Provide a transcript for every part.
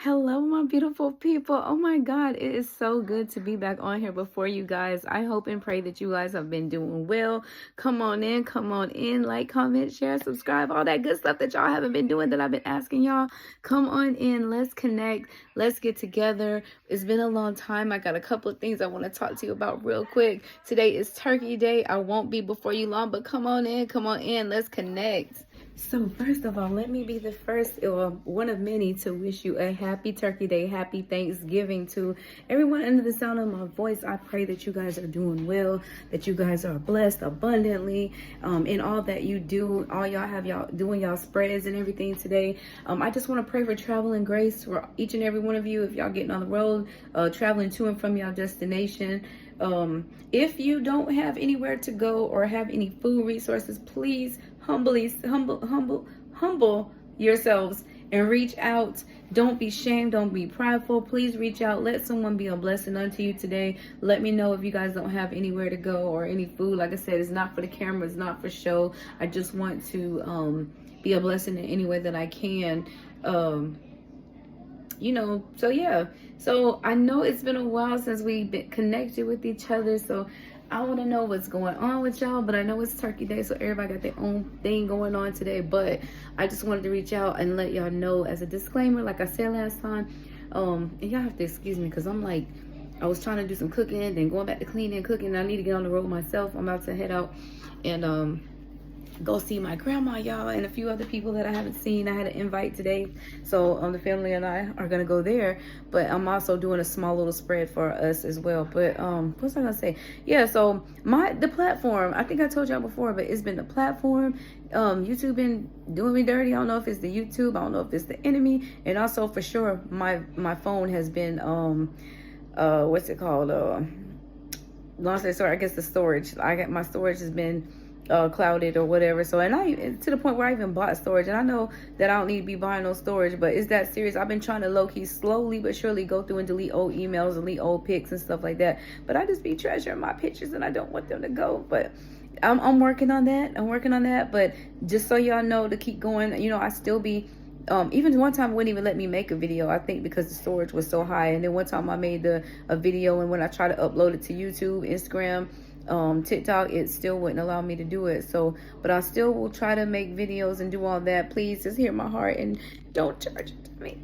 Hello, my beautiful people. Oh my God, it is so good to be back on here before you guys. I hope and pray that you guys have been doing well. Come on in, like, comment, share, subscribe, all that good stuff that y'all haven't been doing that I've been asking y'all. Come on in, let's connect, let's get together. It's been a long time. I got a couple of things I want to talk to you about real quick. Today is Turkey Day. I won't be before you long, but come on in, let's connect. So first of all, let me be the first or one of many to wish you a happy Turkey Day, happy Thanksgiving to everyone under the sound of my voice. I pray that you guys are doing well, that you guys are blessed abundantly in all that you do, all y'all doing y'all spreads and everything today. I just want to pray for travel and grace for each and every one of you if y'all getting on the road, traveling to and from y'all destination. If you don't have anywhere to go or have any food resources, please humble yourselves and reach out. Don't be shamed. Don't be prideful. Please reach out. Let someone be a blessing unto you today. Let me know if you guys don't have anywhere to go or any food. Like I said, it's not for the camera. It's not for show. I just want to be a blessing in any way that I can. So yeah. So I know it's been a while since we've been connected with each other. So I want to know what's going on with y'all, but I know it's Turkey Day, so everybody got their own thing going on today. But I just wanted to reach out and let y'all know as a disclaimer, like I said last time, and y'all have to excuse me because I was trying to do some cooking, then going back to cleaning and cooking. I need to get on the road myself. I'm about to head out and go see my grandma, y'all, and a few other people that I haven't seen. I had an invite today, so the family and I are gonna go there. But I'm also doing a small little spread for us as well. But what was I gonna say? Yeah, so the platform, I think I told y'all before, but it's been the platform. YouTube been doing me dirty. I don't know if it's the YouTube, I don't know if it's the enemy, and also for sure my phone has been what's it called? Long story short, I guess the storage. My storage has been clouded or whatever. So, and I to the point where I even bought storage, and I know that I don't need to be buying no storage, but is that serious? I've been trying to low-key, slowly but surely go through and delete old emails, delete old pics and stuff like that. But I just be treasuring my pictures and I don't want them to go. But I'm working on that. But just so y'all know, to keep going, I still be even one time it wouldn't even let me make a video, I think because the storage was so high. And then one time I made a video, and when I tried to upload it to YouTube, Instagram, TikTok, it still wouldn't allow me to do it. So, but I still will try to make videos and do all that. Please just hear my heart and don't charge it to me.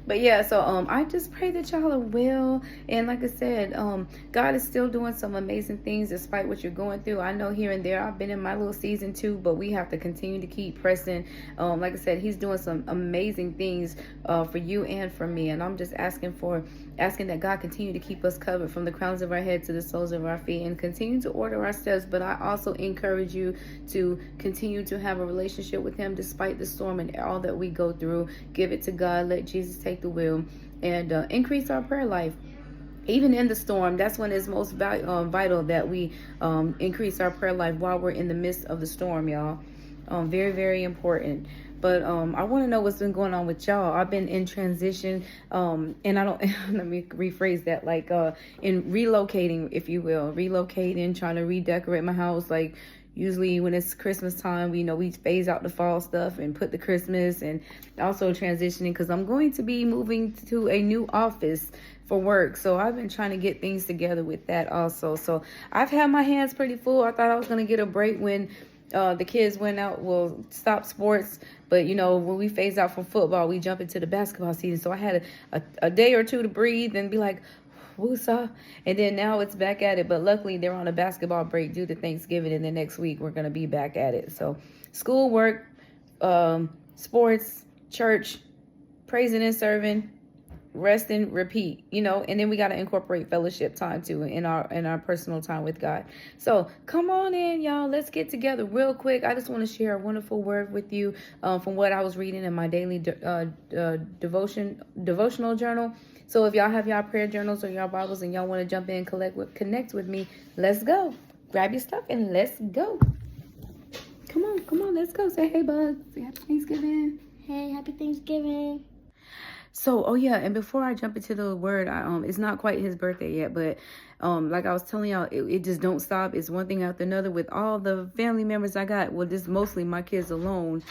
But yeah, so I just pray that y'all are well. And like I said, God is still doing some amazing things despite what you're going through. I know here and there I've been in my little season too, but we have to continue to keep pressing. Like I said, he's doing some amazing things for you and for me. And I'm just asking that God continue to keep us covered from the crowns of our head to the soles of our feet, and continue to order our steps. But I also encourage you to continue to have a relationship with him despite the storm and all that we go through. Give it to God. Let Jesus take the wheel, and increase our prayer life. Even in the storm, that's when it's most vital that we increase our prayer life while we're in the midst of the storm, y'all. Very, very important. But I want to know what's been going on with y'all. I've been in transition, and I don't, let me rephrase that, like in relocating, if you will, trying to redecorate my house. Like usually when it's Christmas time, we phase out the fall stuff and put the Christmas, and also transitioning because I'm going to be moving to a new office for work. So I've been trying to get things together with that also. So I've had my hands pretty full. I thought I was going to get a break when the kids stop sports. But, when we phase out from football, we jump into the basketball season. So I had a day or two to breathe and be like, woosah. And then now it's back at it. But luckily, they're on a basketball break due to Thanksgiving. And then next week, we're going to be back at it. So school, work, sports, church, praising and serving, rest and repeat, and then we got to incorporate fellowship time too in our personal time with God. So come on in, y'all. Let's get together real quick. I just want to share a wonderful word with you from what I was reading in my daily devotional journal. So if y'all have y'all prayer journals or y'all Bibles and y'all want to jump in, connect with me, let's go. Grab your stuff and let's go. Come on, let's go. Say hey, bud. Say happy Thanksgiving. Hey, happy Thanksgiving. So, and before I jump into the word, it's not quite his birthday yet, but like I was telling y'all, it just don't stop. It's one thing after another with all the family members I got. Well, just mostly my kids alone.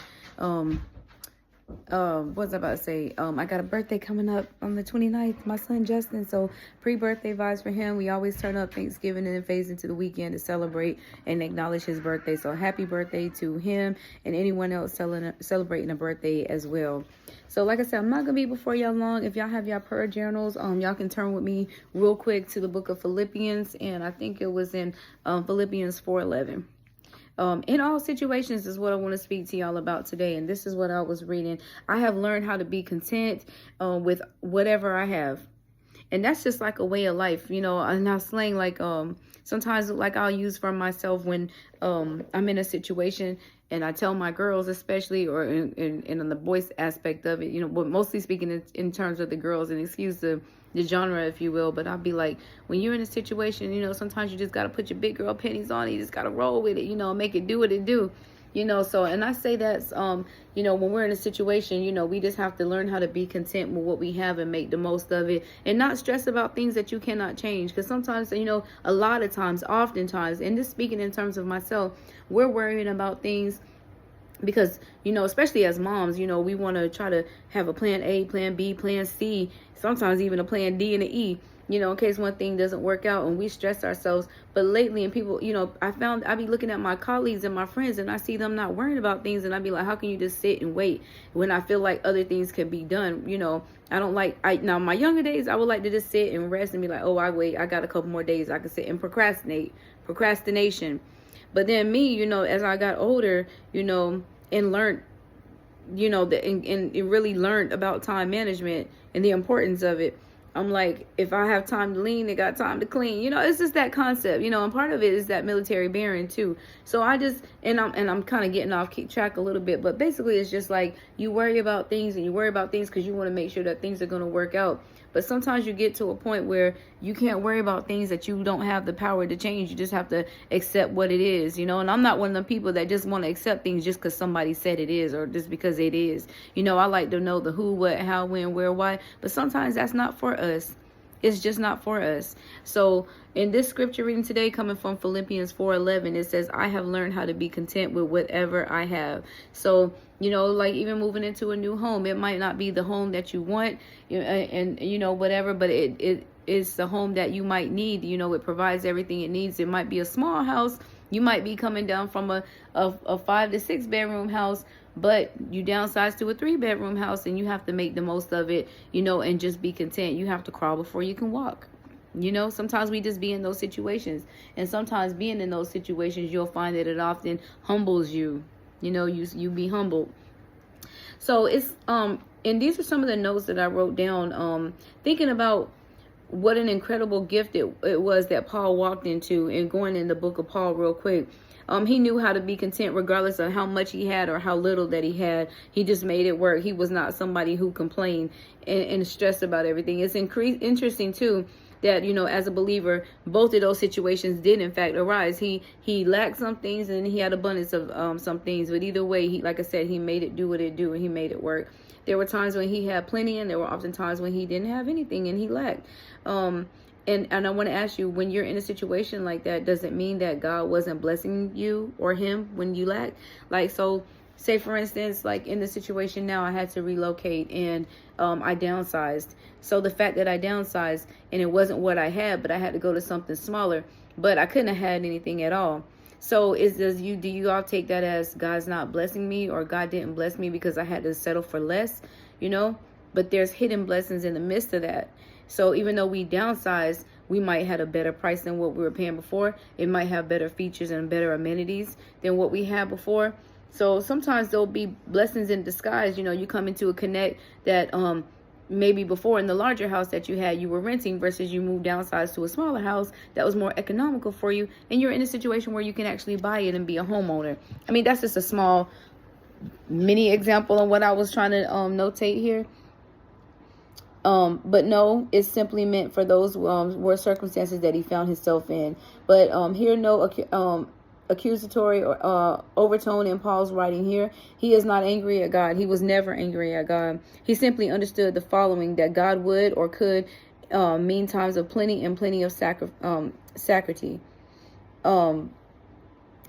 What was I about to say? I got a birthday coming up on the 29th, my son Justin. So pre-birthday vibes for him. We always turn up Thanksgiving and then phase into the weekend to celebrate and acknowledge his birthday. So happy birthday to him and anyone else celebrating a birthday as well. So like I said, I'm not gonna be before y'all long. If y'all have y'all prayer journals, y'all can turn with me real quick to the book of Philippians, and I think it was in Philippians 4:11. In all situations is what I want to speak to y'all about today. And this is what I was reading. I have learned how to be content with whatever I have. And that's just like a way of life, you know. And now slang, like sometimes like I'll use for myself when I'm in a situation and I tell my girls, especially, or in the voice aspect of it, you know, but mostly speaking in terms of the girls, and excuse the genre, if you will, but I'll be like, when you're in a situation, you know, sometimes you just got to put your big girl panties on. You just got to roll with it, you know, make it do what it do, you know. So, and I say that, you know, when we're in a situation, you know, we just have to learn how to be content with what we have and make the most of it and not stress about things that you cannot change. Because sometimes, you know, a lot of times, oftentimes, and just speaking in terms of myself, we're worrying about things because, you know, especially as moms, you know, we want to try to have a plan A, plan B, plan C, sometimes even a plan D and an E, you know, in case one thing doesn't work out, and we stress ourselves. But lately, and people, you know, I be looking at my colleagues and my friends, and I see them not worrying about things, and I be like, how can you just sit and wait when I feel like other things can be done? You know, I don't like, now my younger days, I would like to just sit and rest and be like, oh, I got a couple more days I can sit and procrastination. But then me, you know, as I got older, you know, and learned, you know, and really learned about time management and the importance of it. I'm like, if I have time to lean, they got time to clean. You know, it's just that concept, you know, and part of it is that military bearing too. So I just, and I'm kind of getting off track a little bit, but basically it's just like you worry about things and you worry about things because you want to make sure that things are going to work out. But sometimes you get to a point where you can't worry about things that you don't have the power to change. You just have to accept what it is, you know. And I'm not one of the people that just want to accept things just because somebody said it is or just because it is. You know, I like to know the who, what, how, when, where, why. But sometimes that's not for us. It's just not for us. So in this scripture reading today, coming from Philippians 4:11, it says, I have learned how to be content with whatever I have. So, you know, like even moving into a new home, it might not be the home that you want, and you know, whatever, but it is the home that you might need. You know, it provides everything it needs. It might be a small house. You might be coming down from a 5 to 6 bedroom house, but you downsize to a 3-bedroom house, and you have to make the most of it, you know, and just be content. You have to crawl before you can walk. You know, sometimes we just be in those situations, and sometimes being in those situations, you'll find that it often humbles you. You know, you be humbled. So it's and these are some of the notes that I wrote down, thinking about what an incredible gift it was that Paul walked into. And going in the book of Paul real quick, he knew how to be content regardless of how much he had or how little that he had. He just made it work. He was not somebody who complained and stressed about everything. It's interesting too that, you know, as a believer, both of those situations did in fact arise. He lacked some things and he had abundance of some things, but either way, he, like I said, he made it do what it do, and he made it work. There were times when he had plenty, and there were often times when he didn't have anything and he lacked. And I want to ask you, when you're in a situation like that, does it mean that God wasn't blessing you or him when you lacked? Like, so say for instance, like in the situation now, I had to relocate and I downsized. So the fact that I downsized and it wasn't what I had, but I had to go to something smaller, but I couldn't have had anything at all. So do you all take that as God's not blessing me, or God didn't bless me because I had to settle for less, you know? But there's hidden blessings in the midst of that. So even though we downsized, we might have a better price than what we were paying before. It might have better features and better amenities than what we had before. So sometimes there'll be blessings in disguise. You know, you come into a connect that maybe before in the larger house that you had, you were renting, versus you moved downsize to a smaller house that was more economical for you, and you're in a situation where you can actually buy it and be a homeowner. I mean, that's just a small mini example of what I was trying to notate here. But no, it's simply meant for those were circumstances that he found himself in. But here, no accusatory or overtone in Paul's writing here. He is not angry at God. He was never angry at God. He simply understood the following, that God would or could mean times of plenty and plenty of scarcity.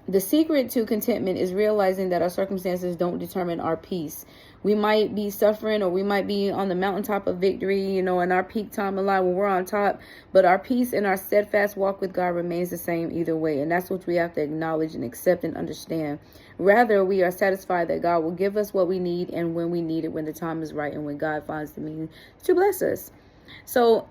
The secret to contentment is realizing that our circumstances don't determine our peace. we might be suffering, or we might be on the mountaintop of victory, you know, in our peak time of life when we're on top, but our peace and our steadfast walk with God remains the same either way. And that's what we have to acknowledge and accept and understand. Rather, we are satisfied that God will give us what we need and when we need it, when the time is right and when God finds the means to bless us. So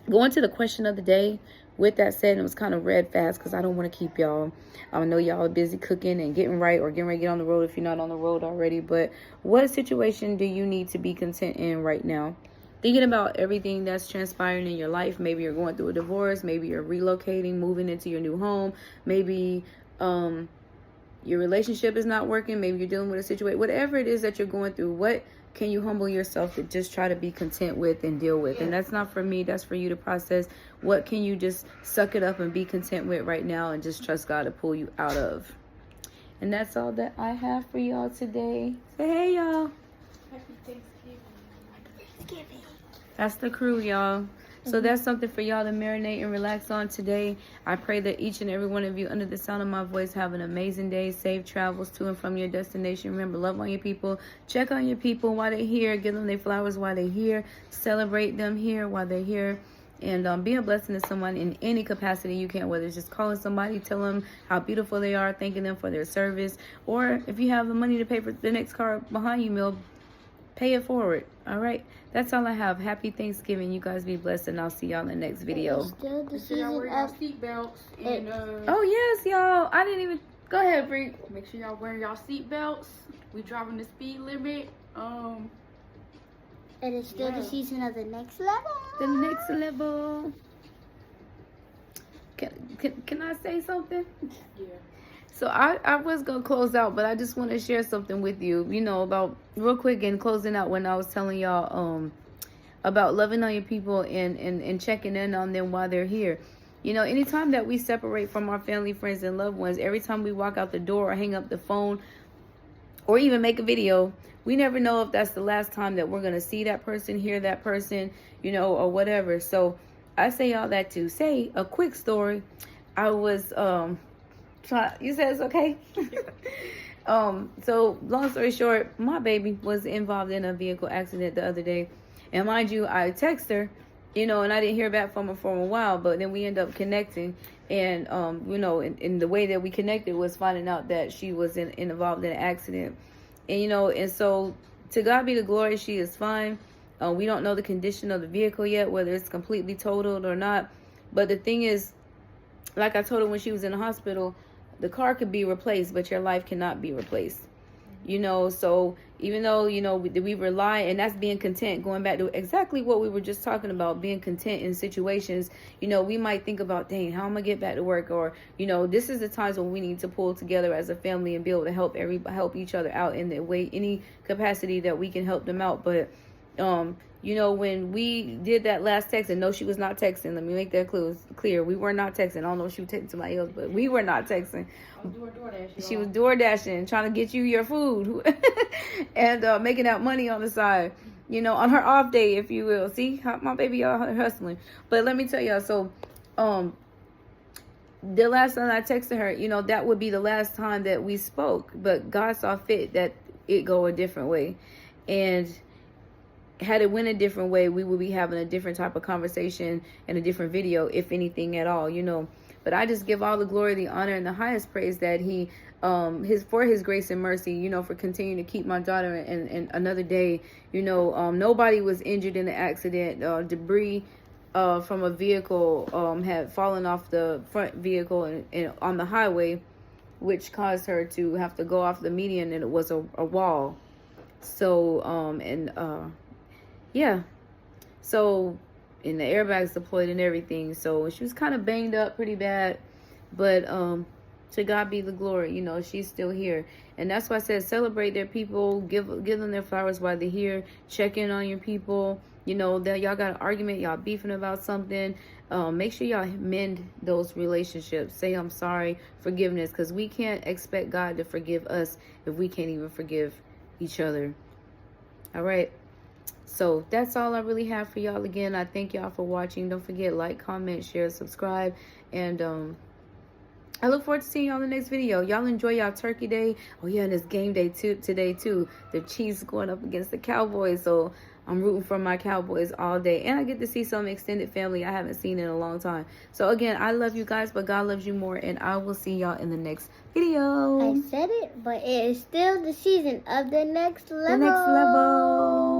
going to the question of the day, with that said, it was kind of read fast because I don't want to keep y'all. I know y'all are busy cooking and getting right, or getting ready to get on the road if you're not on the road already. But what situation do you need to be content in right now? Thinking about everything that's transpiring in your life. Maybe you're going through a divorce. Maybe you're relocating, moving into your new home. Maybe your relationship is not working. Maybe you're dealing with a situation. Whatever it is that you're going through, what can you humble yourself to just try to be content with and deal with? And that's not for me. That's for you to process. What can you just suck it up and be content with right now and just trust God to pull you out of? And that's all that I have for y'all today. Say hey, y'all. Happy Thanksgiving. Happy Thanksgiving. That's the crew, y'all. So that's something for y'all to marinate and relax on today. I pray that each and every one of you under the sound of my voice have an amazing day. Safe travels to and from your destination. Remember, love on your people. Check on your people while they're here. Give them their flowers while they're here. Celebrate them here while they're here. And be a blessing to someone in any capacity you can, whether it's just calling somebody, tell them how beautiful they are, thanking them for their service. Or if you have the money to pay for the next car behind you, Mill, pay it forward. All right, that's all I have. Happy Thanksgiving. You guys be blessed, and I'll see y'all in the next video. It's still the Make sure y'all season wear your of seatbelts. And Oh yes, y'all. I didn't even go ahead, Bree. make sure y'all wear y'all seatbelts. We driving the speed limit. and it's still Yeah. the season of the next level. The next level. Can I say something? Yeah. So I was going to close out, but I just want to share something with you, you know, about real quick and closing out when I was telling y'all about loving on your people and checking in on them while they're here. You know, anytime that we separate from our family, friends, and loved ones, every time we walk out the door or hang up the phone or even make a video, we never know if that's the last time that we're going to see that person, hear that person, you know, or whatever. So I say all that to say a quick story. I was you said it's okay? So long story short, my baby was involved in a vehicle accident the other day. And mind you, I text her, you know, and I didn't hear back from her for a while, but then we ended up connecting. And, you know, in the way that we connected was finding out that she was involved in an accident. And, you know, and so to God be the glory, she is fine. We don't know the condition of the vehicle yet, whether it's completely totaled or not. But the thing is, like I told her when she was in the hospital, the car could be replaced, but your life cannot be replaced. You know, so even though, you know, we rely, and that's being content, going back to exactly what we were just talking about, being content in situations, you know, we might think about, dang, how am I going to get back to work? Or, you know, this is the times when we need to pull together as a family and be able to help each other out in the way, any capacity that we can help them out. But, you know, when we did that last text, and no, she was not texting. Let me make that clear. We were not texting. I don't know if she was texting somebody else, but we were not texting. She was door dashing, trying to get you your food and making out money on the side, you know, on her off day, if you will. See how my baby y'all hustling. But let me tell y'all, so the last time I texted her, you know, that would be the last time that we spoke. But God saw fit that it go a different way. And had it went a different way, we would be having a different type of conversation and a different video, if anything at all, you know. But I just give all the glory, the honor, and the highest praise that he, for his grace and mercy, you know, for continuing to keep my daughter and another day, you know. Nobody was injured in the accident. Debris from a vehicle had fallen off the front vehicle and on the highway, which caused her to have to go off the median, and it was a wall. So, yeah. So, and the airbags deployed and everything. So she was kind of banged up pretty bad. But to God be the glory. You know, she's still here. And that's why I said celebrate their people. Give them their flowers while they're here. Check in on your people. You know, that y'all got an argument. Y'all beefing about something. Make sure y'all mend those relationships. Say, I'm sorry. Forgiveness. Because we can't expect God to forgive us if we can't even forgive each other. All right. So that's all I really have for y'all. Again, I thank y'all for watching. Don't forget, like, comment, share, subscribe, and I look forward to seeing y'all in the next video. Y'all enjoy y'all Turkey Day. Oh yeah, and it's game day today too. The Chiefs going up against the Cowboys, so I'm rooting for my Cowboys all day. And I get to see some extended family I haven't seen in a long time. So again, I love you guys, but God loves you more, and I will see y'all in the next video. I said it, but it is still the season of the next level. The next level.